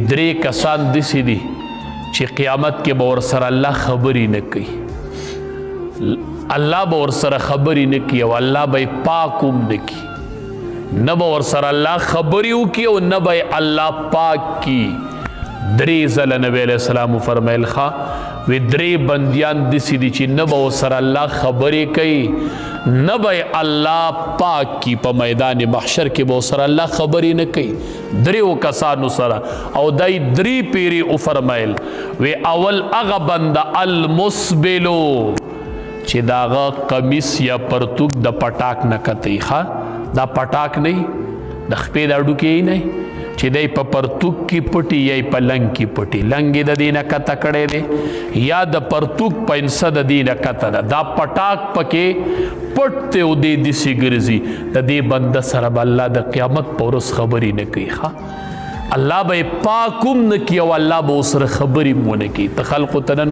درې کسان داسې دي چې قیامت کې به ورسره الله خبرې نه کوي، الله به ورسره خبرې نه کوي او الله به یې پاک هم نه کوي، نه به ورسره الله خبرې وکړي او نه به یې الله پاک کړي. درې ځله نبی علیه السلام وفرمیل ښه وی درې بندیان داسې دي چې نه به ورسره الله خبرې کوي نه به یې الله پاک کړي، په میدان محشر کې به ورسره الله خبرې نه کوي دریو کسانو سره. او دای درې پیرې وفرمیل وی اول هغه بنده المسبلو چې د هغه قمیص یا پرتوک د پټاک نه کتی، ښه دا پټاک نه د خپې د هډوکې نه چې دی په پرتوک کې پټي یا په لنګ کې پټي، لنګ یې د دې نه کته کړی دی یا د پرتوک پنسه د دې نه کته ده، دا پټاک پکې پټ دی او دی داسې ګرځي. د دې بنده سره به الله د قیامت په ورځ خبرې نه کوي، ښه الله به یې پاک هم نه کړي او الله به ورسره خبرې هم ونه کړي. ته خلقو ته نن